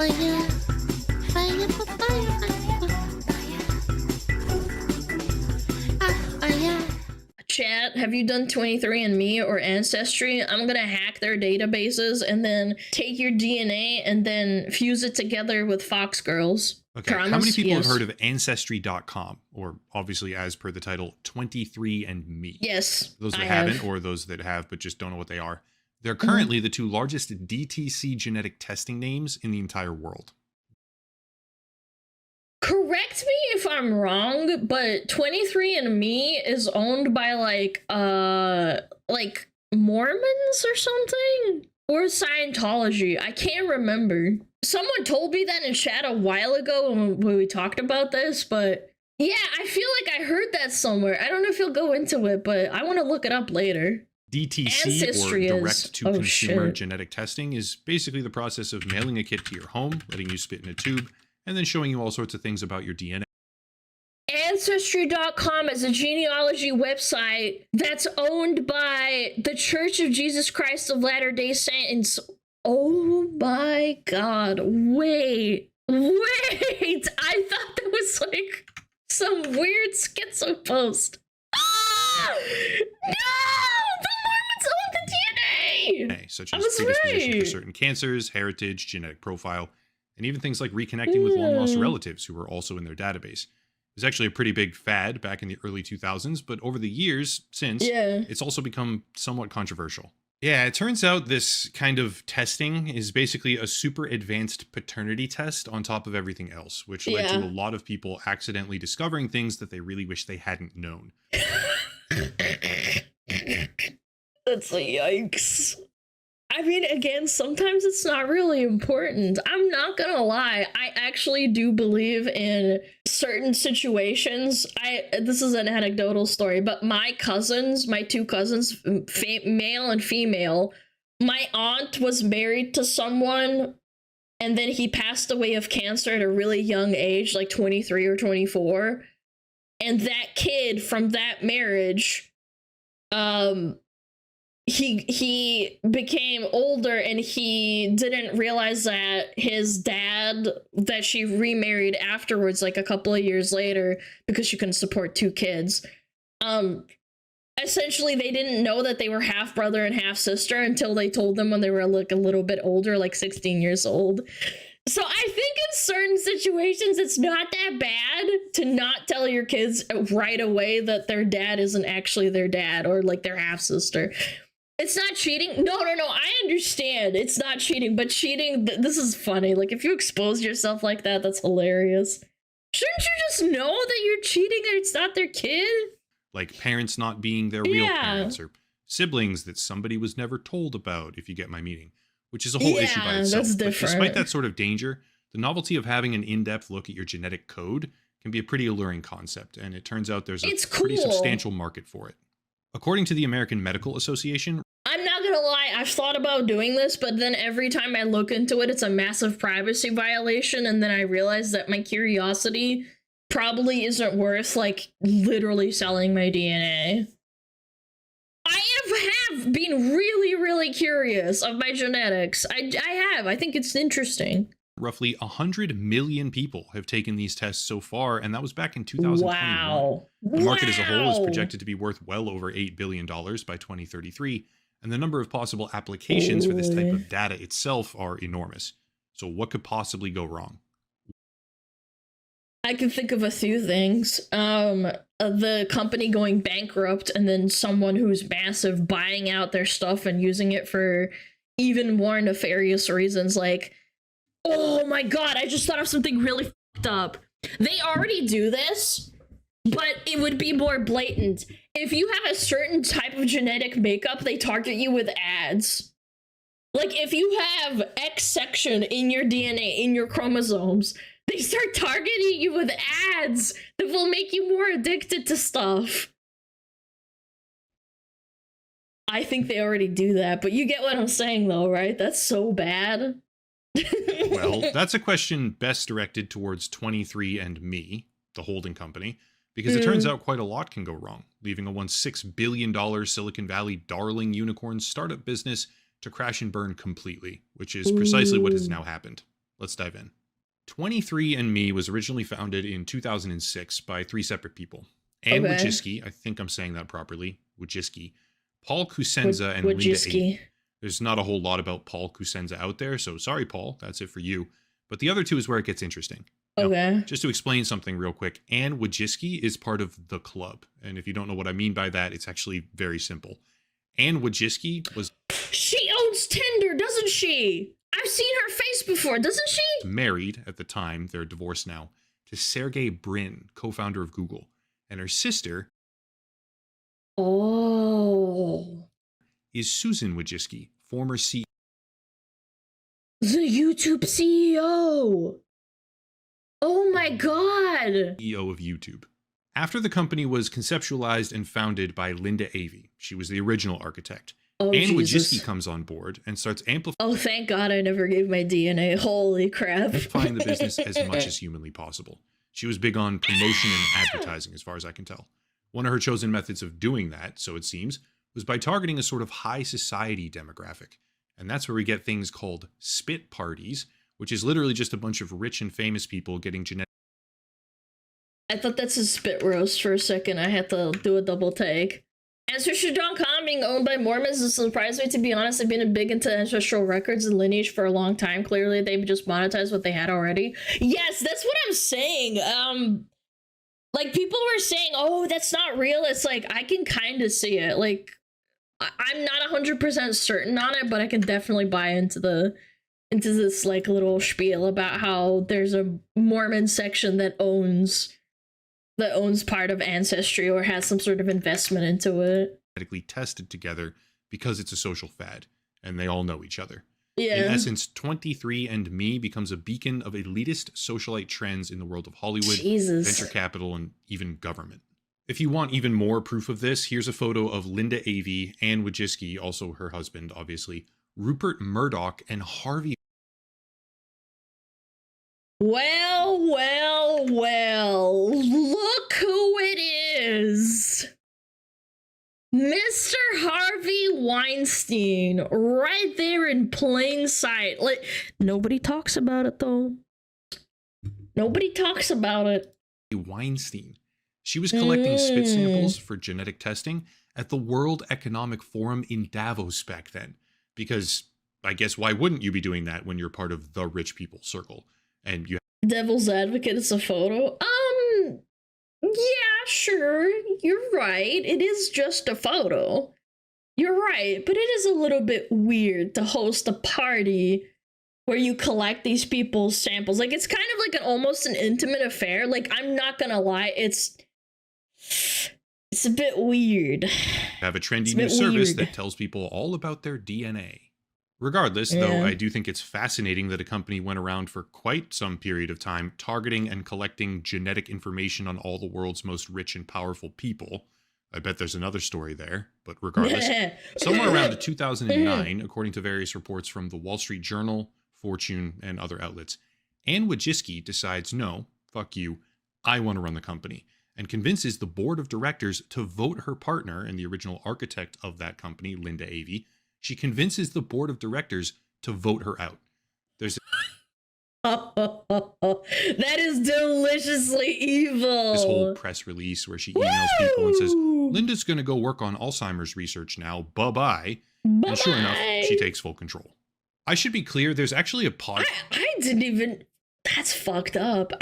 Fire, fire, fire. Chat, have you done 23andMe or Ancestry? I'm gonna hack their databases and then take your DNA and then fuse it together with Fox Girls. Okay, Promise? how many people Yes. have heard of Ancestry.com, or obviously as per the title, 23andMe? Yes, Those that I haven't, have. or those that have but just don't know what they are. They're currently the two largest DTC genetic testing names in the entire world. Correct me if I'm wrong, but 23andMe is owned by like Mormons or something? Or Scientology. I can't remember. Someone told me that in chat a while ago when we talked about this, but yeah, I feel like I heard that somewhere. I don't know if you'll go into it, but I want to look it up later. DTC, Ancestry or is- direct-to-consumer shit. genetic testing, is basically the process of mailing a kit to your home, letting you spit in a tube, and then showing you all sorts of things about your DNA. Ancestry.com is a genealogy website that's owned by the Church of Jesus Christ of Latter-day Saints. Oh my god, wait. I thought that was like some weird schizo post. Ah! No! The Mormons own the DNA! DNA, such I as was predisposition for right. certain cancers, heritage, genetic profile, and even things like reconnecting with long-lost relatives who were also in their database. It was actually a pretty big fad back in the early 2000s, but over the years since, it's also become somewhat controversial. Yeah, it turns out this kind of testing is basically a super advanced paternity test on top of everything else, which led to a lot of people accidentally discovering things that they really wish they hadn't known. That's a yikes. I mean, again, sometimes it's not really important. I'm not gonna lie. I actually do believe in certain situations. This is an anecdotal story, but my two cousins, male and female, my aunt was married to someone and then he passed away of cancer at a really young age, like 23 or 24. And that kid from that marriage, he became older and he didn't realize that his dad that she remarried afterwards, like a couple of years later, because she couldn't support two kids, essentially they didn't know that they were half brother and half sister until they told them when they were like a little bit older, like 16 years old. So I think in certain situations it's not that bad to not tell your kids right away that their dad isn't actually their dad or like their half sister. It's not cheating. No, I understand. It's not cheating, but cheating, this is funny. Like, if you expose yourself like that, that's hilarious. Shouldn't you just know that you're cheating and it's not their kid? Like parents not being their real parents, or siblings that somebody was never told about, if you get my meaning, which is a whole issue by itself. That's But different. despite that sort of danger, the novelty of having an in-depth look at your genetic code can be a pretty alluring concept, and it turns out there's a pretty substantial market for it. According to the American Medical Association, I'm not gonna lie, I've thought about doing this, but then every time I look into it, it's a massive privacy violation, and then I realize that my curiosity probably isn't worth, like, literally selling my DNA. I have been really, really curious of my genetics. I have. I think it's interesting. roughly 100 million people have taken these tests so far, and that was back in 2021. Wow. The market as a whole is projected to be worth well over $8 billion by 2033, and the number of possible applications for this type of data itself are enormous. So what could possibly go wrong? I can think of a few things. The company going bankrupt and then someone who's massive buying out their stuff and using it for even more nefarious reasons. Like, oh my god, I just thought of something really fucked up. They already do this, but it would be more blatant. If you have a certain type of genetic makeup, they target you with ads. Like, if you have X section in your DNA, in your chromosomes, they start targeting you with ads that will make you more addicted to stuff. I think they already do that, but you get what I'm saying though, right? That's so bad. Well, that's a question best directed towards 23andMe, the holding company, because it turns out quite a lot can go wrong, leaving a once $6 billion Silicon Valley darling unicorn startup business to crash and burn completely, which is precisely what has now happened. Let's dive in. 23andMe was originally founded in 2006 by 3 separate people. Anne Wojcicki, I think I'm saying that properly, Wojcicki, Paul Kusenza, and Linda Avey. There's not a whole lot about Paul Kusenza out there, so sorry, Paul, that's it for you. But the other two is where it gets interesting. Now, just to explain something real quick, Anne Wojcicki is part of the club. And if you don't know what I mean by that, it's actually very simple. Anne Wojcicki was... She owns Tinder, doesn't she? I've seen her face before, doesn't she? Married at the time, they're divorced now, to Sergey Brin, co-founder of Google. And her sister... is Susan Wojcicki, former CEO. The YouTube CEO! Oh my god! CEO of YouTube. After the company was conceptualized and founded by Linda Avey, she was the original architect. Anne Wojcicki comes on board and starts amplifying. Oh, thank God I never gave my DNA. Holy crap. Amplifying the business as much as humanly possible. She was big on promotion and advertising, as far as I can tell. One of her chosen methods of doing that, so it seems, was by targeting a sort of high society demographic. And that's where we get things called spit parties, which is literally just a bunch of rich and famous people getting genetic... I thought that's a spit roast for a second. I had to do a double take. Ancestry.com being owned by Mormons is surprised me, to be honest. They've been big into ancestral records and lineage for a long time. Clearly, they've just monetized what they had already. Yes, that's what I'm saying. Like, people were saying, oh, that's not real. It's like, I can kind of see it. Like, I'm not 100% certain on it, but I can definitely buy into this, like, little spiel about how there's a Mormon section that owns part of Ancestry or has some sort of investment into it. Tested together because it's a social fad and they all know each other. Yeah. In essence, 23andMe becomes a beacon of elitist socialite trends in the world of Hollywood, venture capital, and even government. If you want even more proof of this, here's a photo of Linda Avey, Anne Wojcicki, also her husband, obviously, Rupert Murdoch, and Harvey. Well, well, well, look who it is. Mr. Harvey Weinstein, right there in plain sight. Like, nobody talks about it, though. Nobody talks about it. Weinstein. She was collecting spit samples for genetic testing at the World Economic Forum in Davos back then. Because, I guess, why wouldn't you be doing that when you're part of the rich people circle? And you... Devil's advocate is a photo? Yeah, sure. You're right. It is just a photo. You're right. But it is a little bit weird to host a party where you collect these people's samples. Like, it's kind of like almost an intimate affair. Like, I'm not gonna lie. It's a bit weird. Have a trendy new service that tells people all about their DNA. Regardless, though, I do think it's fascinating that a company went around for quite some period of time targeting and collecting genetic information on all the world's most rich and powerful people. I bet there's another story there, but regardless, somewhere around 2009, according to various reports from the Wall Street Journal, Fortune, and other outlets, Anne Wojcicki decides, no, fuck you, I want to run the company, and convinces the board of directors to vote her partner and the original architect of that company, Linda Avey. She convinces the board of directors to vote her out. There's that is deliciously evil. This whole press release where she emails people and says, Linda's going to go work on Alzheimer's research now. Bye-bye. And sure enough, she takes full control. I should be clear, there's actually a pod... I didn't even... That's fucked up.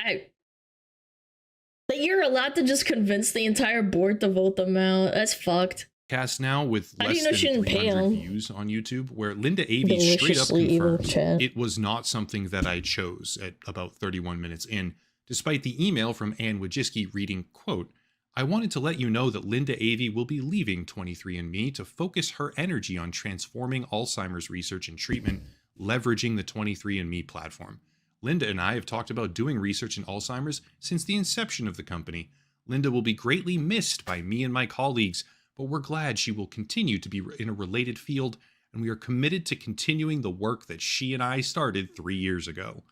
That you're allowed to just convince the entire board to vote them out. That's fucked. Cast now with less than 300 views on YouTube, where Linda Avey straight up confirmed it was not something that I chose at about 31 minutes in, despite the email from Anne Wojcicki reading, quote, I wanted to let you know that Linda Avey will be leaving 23andMe to focus her energy on transforming Alzheimer's research and treatment, leveraging the 23andMe platform. Linda and I have talked about doing research in Alzheimer's since the inception of the company. Linda will be greatly missed by me and my colleagues, but we're glad she will continue to be in a related field, and we are committed to continuing the work that she and I started 3 years ago.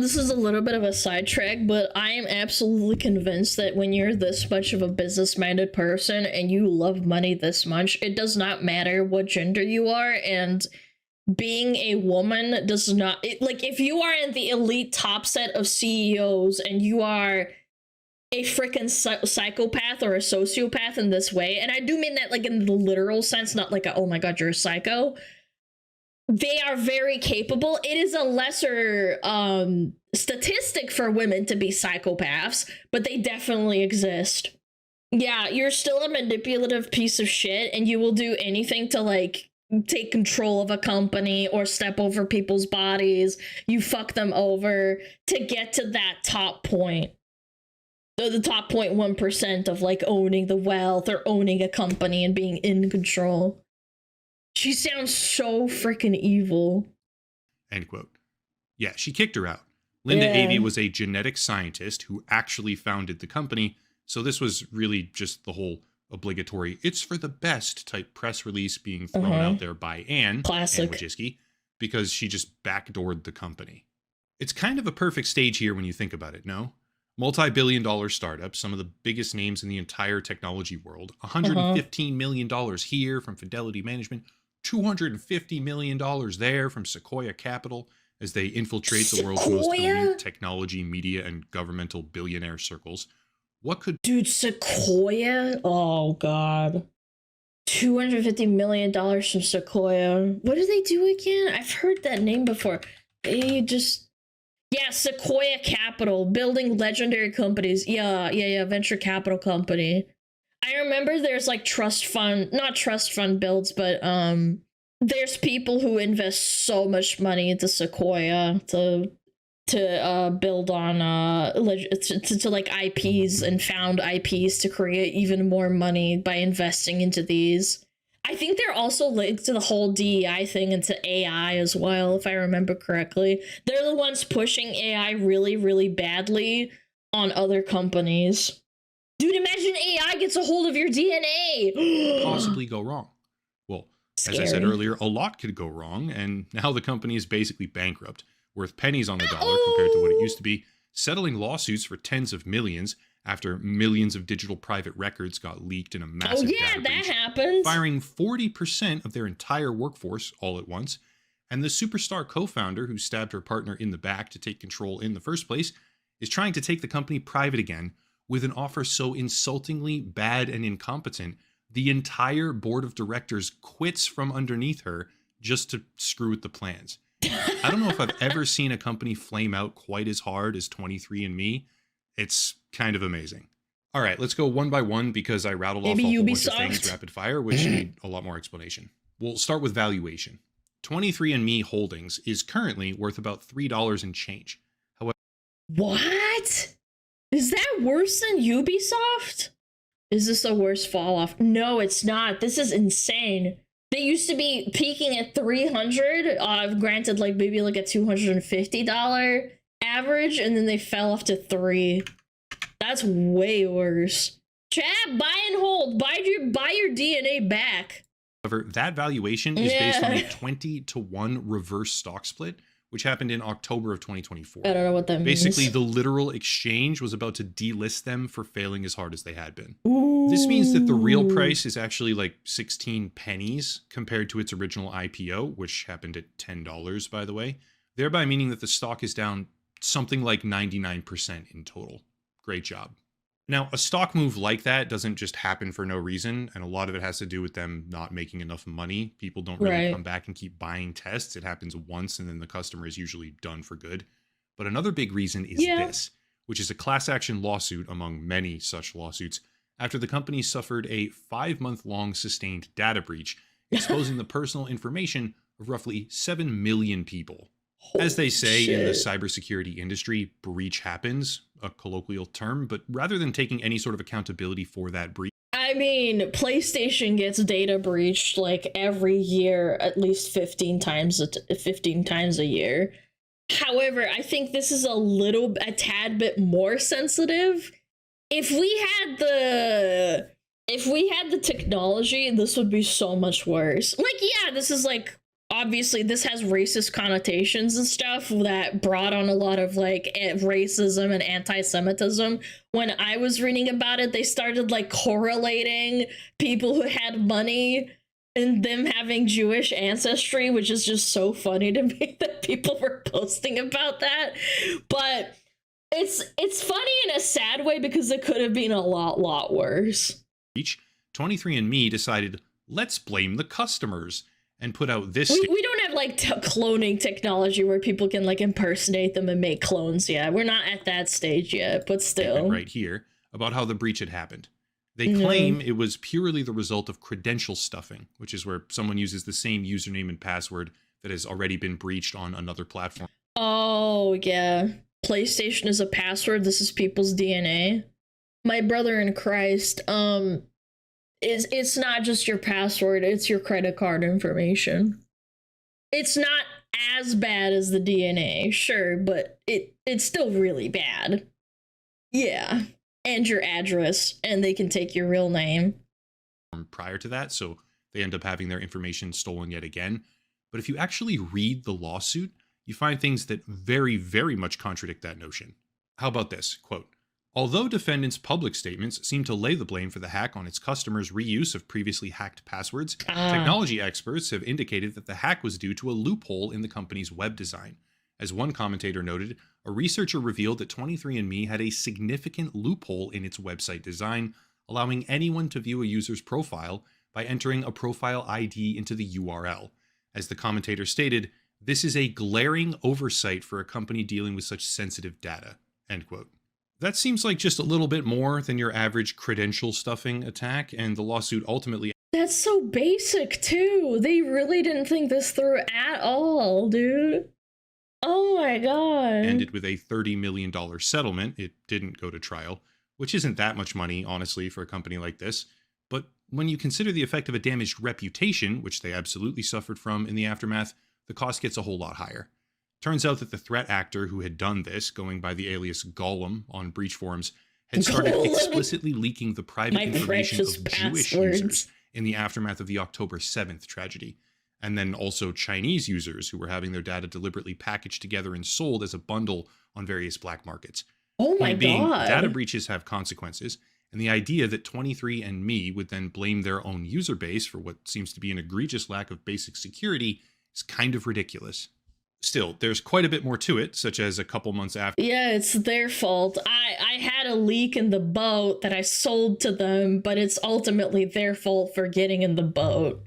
This is a little bit of a sidetrack, but I am absolutely convinced that when you're this much of a business-minded person and you love money this much, it does not matter what gender you are, and being a woman does not like if you are in the elite top set of CEOs and you are a freaking psychopath or a sociopath in this way, and I do mean that like in the literal sense, not like oh my god, you're a psycho. They are very capable. It is a lesser statistic for women to be psychopaths, but they definitely exist. Yeah, you're still a manipulative piece of shit, and you will do anything to like take control of a company or step over people's bodies. You fuck them over to get to that top point. The top 0.1% of like owning the wealth or owning a company and being in control. She sounds so freaking evil. End quote. Yeah, she kicked her out. Linda Avey was a genetic scientist who actually founded the company, so this was really just the whole obligatory "it's for the best" type press release being thrown out there by Anne Wojcicki, because she just backdoored the company. It's kind of a perfect stage here when you think about it, no? Multi-billion-dollar startup, some of the biggest names in the entire technology world, $115 million here from Fidelity Management, $250 million there from Sequoia Capital as they infiltrate the world's most elite technology, media, and governmental billionaire circles. What could... Dude, Sequoia? Oh, God. $250 million from Sequoia. What do they do again? I've heard that name before. They just... Yeah, Sequoia Capital, building legendary companies. Yeah, venture capital company. I remember there's like not trust fund builds, but there's people who invest so much money into Sequoia to build on to like IPs and found IPs to create even more money by investing into these. I think they're also linked to the whole DEI thing and to AI as well, if I remember correctly. They're the ones pushing AI really, really badly on other companies. Dude, imagine AI gets a hold of your DNA. Possibly go wrong. Well, Scary. As I said earlier, a lot could go wrong, and now the company is basically bankrupt, worth pennies on the dollar compared to what it used to be, settling lawsuits for tens of millions after millions of digital private records got leaked in a massive data breach, happened. Firing 40% of their entire workforce all at once, and the superstar co-founder who stabbed her partner in the back to take control in the first place is trying to take the company private again with an offer so insultingly bad and incompetent, the entire board of directors quits from underneath her just to screw with the plans. I don't know if I've ever seen a company flame out quite as hard as 23andMe. It's kind of amazing. All right, let's go one by one because I rattled off a whole bunch of things rapid fire, which need a lot more explanation. We'll start with valuation. 23andMe Holdings is currently worth about $3 and change. However, what? Is that worse than Ubisoft? Is this a worse fall off? No, it's not. This is insane. They used to be peaking at 300, granted like maybe like a $250 average, and then they fell off to 3. That's way worse. Chad, buy and hold. Buy your DNA back. However, that valuation is based on a 20-to-1 reverse stock split, which happened in October of 2024. I don't know what that means. Basically, the literal exchange was about to delist them for failing as hard as they had been. Ooh. This means that the real price is actually like 16 pennies compared to its original IPO, which happened at $10, by the way, thereby meaning that the stock is down something like 99% in total. Great job. Now, a stock move like that doesn't just happen for no reason, and a lot of it has to do with them not making enough money. People don't really come back and keep buying tests. It happens once, and then the customer is usually done for good. But another big reason is this, which is a class action lawsuit among many such lawsuits after the company suffered a 5-month-long sustained data breach, exposing the personal information of roughly 7 million people. As they say in the cybersecurity industry, breach happens, a colloquial term, but rather than taking any sort of accountability for that breach. I mean, PlayStation gets data breached like every year, at least 15 times a year. However, I think this is a tad bit more sensitive. If we had the technology, this would be so much worse. Like, yeah, this is like, obviously this has racist connotations and stuff that brought on a lot of like racism and anti-Semitism. When I was reading about it, they started like correlating people who had money and them having Jewish ancestry, which is just so funny to me that people were posting about that. But it's funny in a sad way because it could have been a lot worse. 23andMe decided, let's blame the customers, and put out this. We don't have like cloning technology where people can like impersonate them and make clones yet. We're not at that stage yet, but still. Right here about how the breach had happened. They claim it was purely the result of credential stuffing, which is where someone uses the same username and password that has already been breached on another platform. Oh, yeah. PlayStation is a password. This is people's DNA. My brother in Christ, it's not just your password, it's your credit card information. It's not as bad as the DNA, sure, but it's still really bad. Yeah. And your address, and they can take your real name. Prior to that, so they end up having their information stolen yet again. But if you actually read the lawsuit, you find things that very much contradict that notion. How about this? Quote, although defendants' public statements seem to lay the blame for the hack on its customers' reuse of previously hacked passwords, technology experts have indicated that the hack was due to a loophole in the company's web design. As one commentator noted, a researcher revealed that 23andMe had a significant loophole in its website design, allowing anyone to view a user's profile by entering a profile ID into the URL. As the commentator stated, this is a glaring oversight for a company dealing with such sensitive data. End quote. That seems like just a little bit more than your average credential stuffing attack, and the lawsuit ultimately... That's so basic, too. They really didn't think this through at all, dude. Oh my god. Ended with a $30 million settlement. It didn't go to trial, which isn't that much money, honestly, for a company like this. But when you consider the effect of a damaged reputation, which they absolutely suffered from in the aftermath, the cost gets a whole lot higher. Turns out that the threat actor who had done this, going by the alias Gollum on breach forums, had started explicitly leaking the private information of Jewish users in the aftermath of the October 7th tragedy. And then also Chinese users who were having their data deliberately packaged together and sold as a bundle on various black markets. Oh my god. Data breaches have consequences, and the idea that 23andMe would then blame their own user base for what seems to be an egregious lack of basic security is kind of ridiculous. Still, there's quite a bit more to it, such as a couple months after. Yeah, it's their fault. I had a leak in the boat that I sold to them, but it's ultimately their fault for getting in the boat.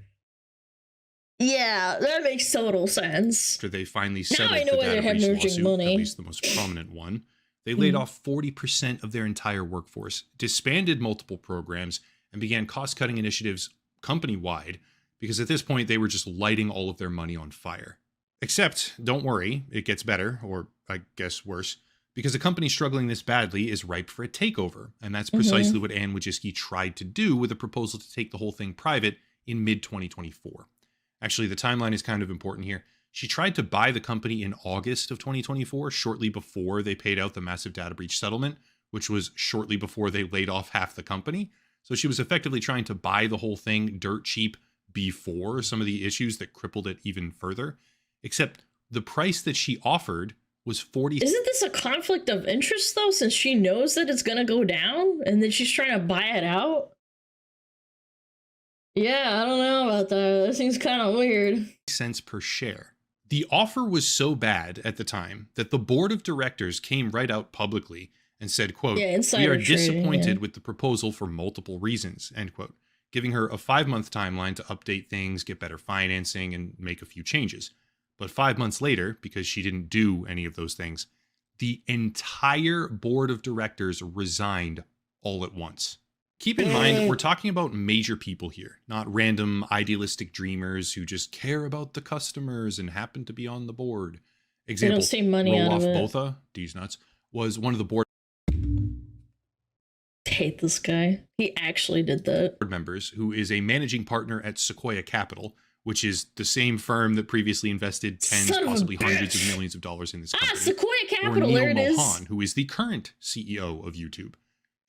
Yeah, that makes total sense. After they finally settled the data breach lawsuit, at least the most prominent one, they laid off 40% of their entire workforce, disbanded multiple programs, and began cost-cutting initiatives company-wide, because at this point they were just lighting all of their money on fire. Except, don't worry, it gets better, or I guess worse, because a company struggling this badly is ripe for a takeover, and that's precisely what Anne Wojcicki tried to do with a proposal to take the whole thing private in mid-2024. Actually, the timeline is kind of important here. She tried to buy the company in August of 2024, shortly before they paid out the massive data breach settlement, which was shortly before they laid off half the company. So she was effectively trying to buy the whole thing dirt cheap before some of the issues that crippled it even further. Except the price that she offered was $40. Isn't this a conflict of interest, though, since she knows that it's going to go down and then she's trying to buy it out? Yeah, I don't know about that. That seems kind of weird. Cents per share. The offer was so bad at the time that the board of directors came right out publicly and said, quote, we are disappointed with the proposal for multiple reasons, end quote, giving her a 5-month timeline to update things, get better financing, and make a few changes. But 5 months later, because she didn't do any of those things, the entire board of directors resigned all at once. Keep in mind, we're talking about major people here, not random idealistic dreamers who just care about the customers and happen to be on the board. Example, they don't see money out of it. Botha, D's nuts, was one of the board hate this guy. He actually did that. Members, who is a managing partner at Sequoia Capital, which is the same firm that previously invested tens, possibly hundreds of millions of dollars in this company. Sequoia Capital, or there Neil it is. Mohan, who is the current CEO of YouTube.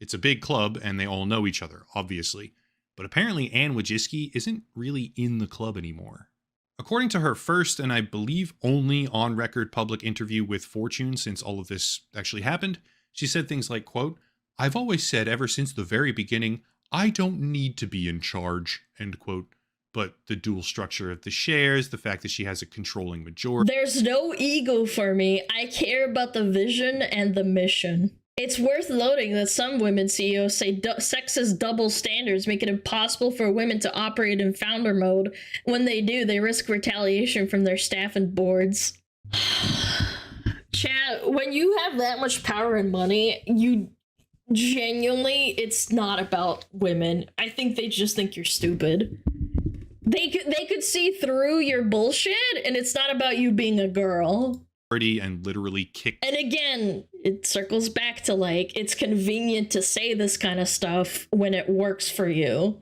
It's a big club, and they all know each other, obviously. But apparently Anne Wojcicki isn't really in the club anymore. According to her first, and I believe only on-record public interview with Fortune since all of this actually happened, she said things like, quote, I've always said ever since the very beginning, I don't need to be in charge, end quote. But the dual structure of the shares, the fact that she has a controlling majority. There's no ego for me. I care about the vision and the mission. It's worth noting that some women CEOs say sexist double standards make it impossible for women to operate in founder mode. When they do, they risk retaliation from their staff and boards. Chat, when you have that much power and money, you genuinely, it's not about women. I think they just think you're stupid. They could see through your bullshit, and it's not about you being a girl. And literally kick. And again, it circles back to like, it's convenient to say this kind of stuff when it works for you.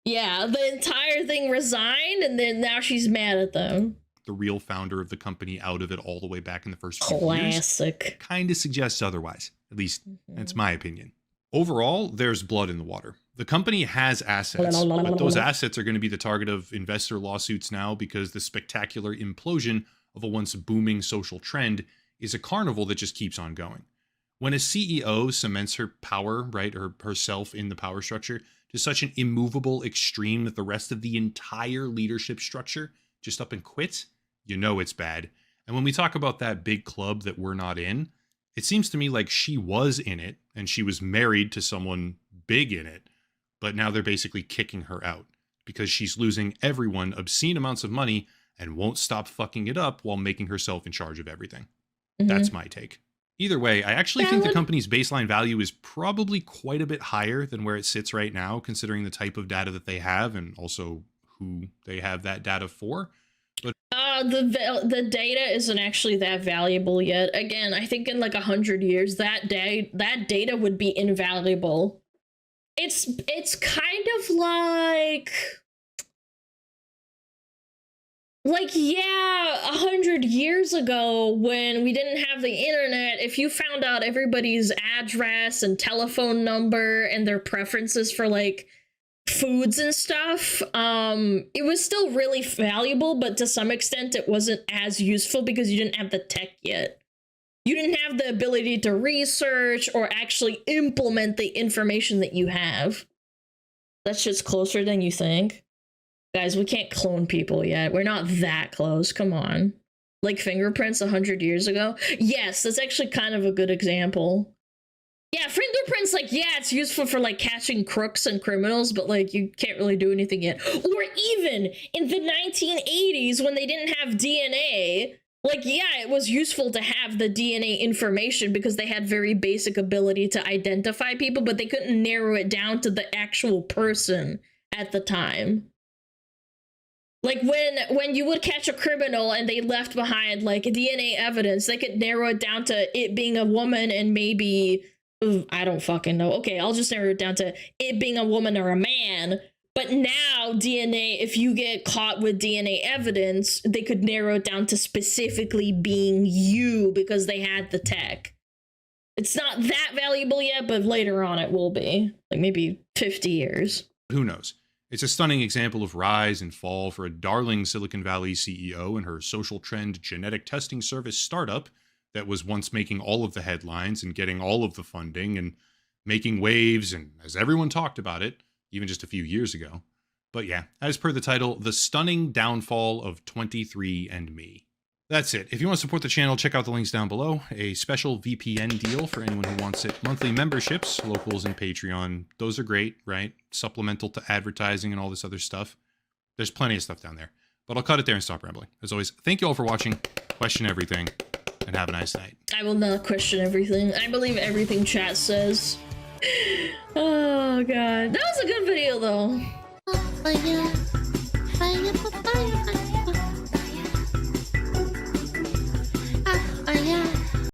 Yeah, the entire thing resigned, and then now she's mad at them. The real founder of the company out of it all the way back in the first few Classic. years. Kind of suggests otherwise. At least that's my opinion. Overall, there's blood in the water. The company has assets, but those assets are going to be the target of investor lawsuits now because the spectacular implosion of a once booming social trend is a carnival that just keeps on going. When a CEO cements her power, right, or herself in the power structure to such an immovable extreme that the rest of the entire leadership structure just up and quits, you know it's bad. And when we talk about that big club that we're not in, it seems to me like she was in it and she was married to someone big in it, but now they're basically kicking her out because she's losing everyone obscene amounts of money and won't stop fucking it up while making herself in charge of everything. That's my take. Either way, I actually think the company's baseline value is probably quite a bit higher than where it sits right now, considering the type of data that they have and also who they have that data for. But the data isn't actually that valuable yet. Again, I think in like 100 years, that data would be invaluable. It's kind of like, yeah, 100 years ago when we didn't have the internet, if you found out everybody's address and telephone number and their preferences for like foods and stuff, it was still really valuable, but to some extent it wasn't as useful because you didn't have the tech yet. You didn't have the ability to research or actually implement the information that you have. That shit's closer than you think. Guys, we can't clone people yet. We're not that close. Come on. Like fingerprints 100 years ago? Yes, that's actually kind of a good example. Yeah, fingerprints, like, yeah, it's useful for, like, catching crooks and criminals, but, like, you can't really do anything yet. Or even in the 1980s when they didn't have DNA, like, yeah, it was useful to have the DNA information because they had very basic ability to identify people, but they couldn't narrow it down to the actual person at the time. Like, when you would catch a criminal and they left behind, like, DNA evidence, they could narrow it down to it being a woman and maybe, I don't fucking know. Okay, I'll just narrow it down to it being a woman or a man. But now, DNA, if you get caught with DNA evidence, they could narrow it down to specifically being you because they had the tech. It's not that valuable yet, but later on it will be. Like, maybe 50 years. Who knows? It's a stunning example of rise and fall for a darling Silicon Valley CEO and her social trend genetic testing service startup that was once making all of the headlines and getting all of the funding and making waves, and as everyone talked about it, even just a few years ago. But yeah, as per the title, the stunning downfall of 23andMe. That's it. If you want to support the channel, check out the links down below. A special VPN deal for anyone who wants it. Monthly memberships, locals, and Patreon. Those are great, right? Supplemental to advertising and all this other stuff. There's plenty of stuff down there. But I'll cut it there and stop rambling. As always, thank you all for watching. Question everything. And have a nice night. I will not question everything. I believe everything chat says. Oh, God. That was a good video, though. Fire, fire, fire, fire.